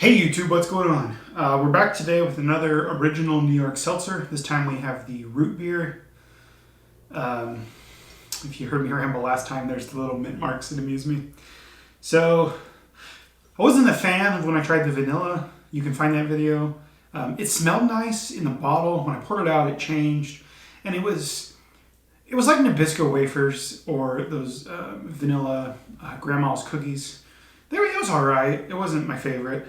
Hey YouTube, what's going on? We're back today with another original New York Seltzer. This time we have the root beer. If you heard me ramble last time, there's the little mint marks that amuse me. So, I wasn't a fan of when I tried the vanilla. You can find that video. It smelled nice in the bottle. When I poured it out, it changed. And it was like Nabisco wafers or those vanilla grandma's cookies. It was alright. It wasn't my favorite.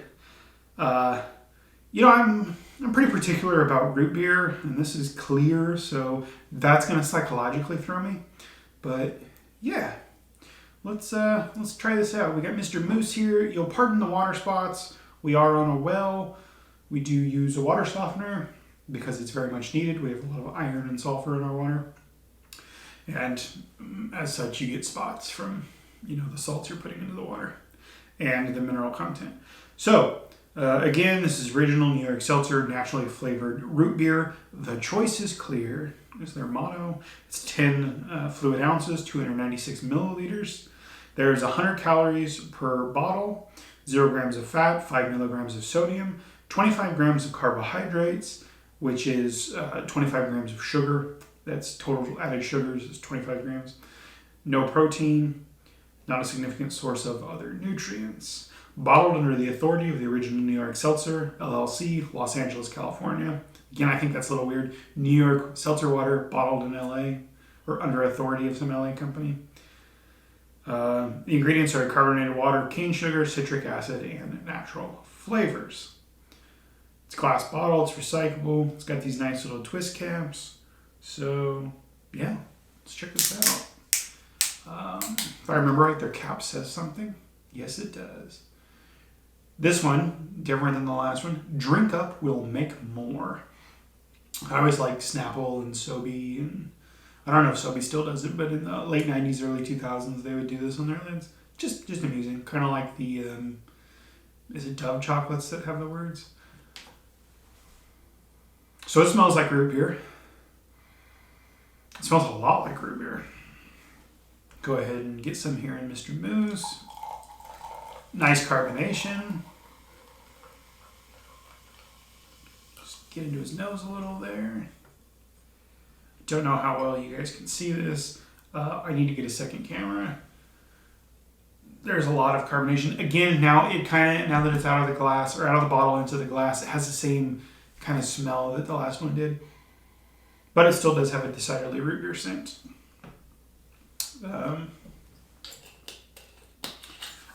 I'm pretty particular about root beer, and this is clear, so that's gonna psychologically throw me. But yeah, let's try this out. We got Mr. Moose here. You'll pardon the water spots. We are on a well. We do use a water softener because it's very much needed. We have a lot of iron and sulfur in our water, and as such, you get spots from the salts you're putting into the water and the mineral content. So. Again, this is original New York Seltzer, naturally flavored root beer. The choice is clear, is their motto. It's 10 fluid ounces, 296 milliliters. There's 100 calories per bottle, 0 grams of fat, 5 milligrams of sodium, 25 grams of carbohydrates, which is 25 grams of sugar. That's total added sugars is 25 grams. No protein, not a significant source of other nutrients. Bottled under the authority of the original New York Seltzer, LLC, Los Angeles, California. Again, I think that's a little weird. New York Seltzer water bottled in LA, or under authority of some LA company. The ingredients are carbonated water, cane sugar, citric acid, and natural flavors. It's glass bottle, it's recyclable, it's got these nice little twist caps. So, yeah, let's check this out. If I remember right, their cap says something. Yes, it does. This one, different than the last one, drink up will make more. I always liked Snapple and Sobe, and I don't know if Sobe still does it, but in the late 90s, early 2000s, they would do this on their lids. Just amusing. Kind of like the, is it Dove chocolates that have the words? So it smells like root beer. It smells a lot like root beer. Go ahead and get some here in Mr. Moose. Nice carbonation. Just get into his nose a little there. Don't know how well you guys can see this. I need to get a second camera. There's a lot of carbonation. Again, now that it's out of the glass or out of the bottle into the glass, it has the same kind of smell that the last one did. But it still does have a decidedly root beer scent.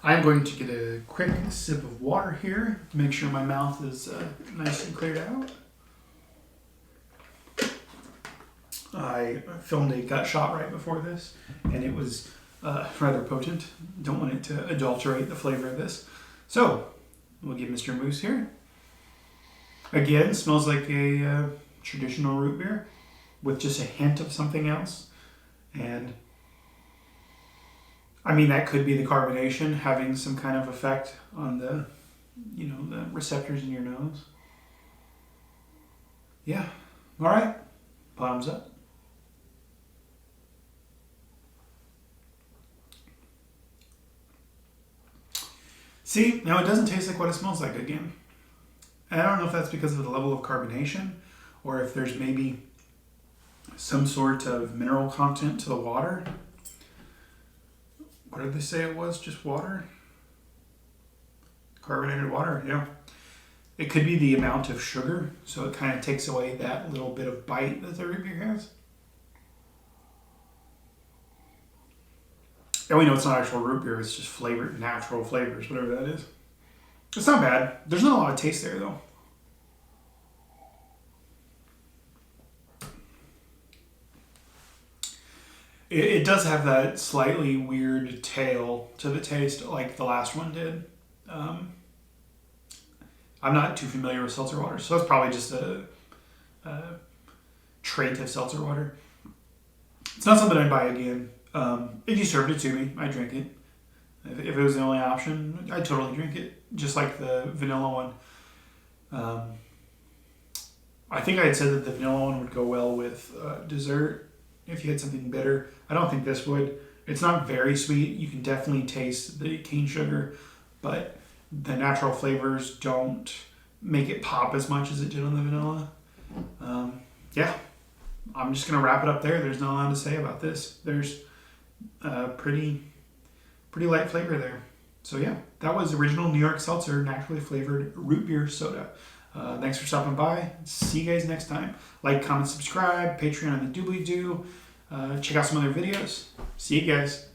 I'm going to get a quick sip of water here to make sure my mouth is nice and cleared out. I filmed a gut shot right before this, and it was rather potent. Don't want it to adulterate the flavor of this. So, we'll give Mr. Moose here. Again, smells like a traditional root beer with just a hint of something else. And I mean, that could be the carbonation having some kind of effect on the receptors in your nose. Yeah. All right. Bottoms up. See, now it doesn't taste like what it smells like again. And I don't know if that's because of the level of carbonation or if there's maybe some sort of mineral content to the water. What did they say it was? Just water? Carbonated water, yeah. It could be the amount of sugar, so it kind of takes away that little bit of bite that the root beer has. And we know it's not actual root beer, it's just flavored, natural flavors, whatever that is. It's not bad. There's not a lot of taste there, though. It does have that slightly weird tail to the taste, like the last one did. I'm not too familiar with seltzer water, so that's probably just a trait of seltzer water. It's not something I'd buy again. If you served it to me, I'd drink it. If it was the only option, I'd totally drink it, just like the vanilla one. I think I had said that the vanilla one would go well with dessert. If you had something bitter, I don't think this would. It's not very sweet. You can definitely taste the cane sugar, but the natural flavors don't make it pop as much as it did on the vanilla. Yeah, I'm just gonna wrap it up there. There's not a lot to say about this. There's a pretty light flavor there. So yeah, that was original New York Seltzer naturally flavored root beer soda. Thanks for stopping by. See you guys next time. Like, comment, subscribe, Patreon and the doobly-doo. Check out some other videos. See you guys.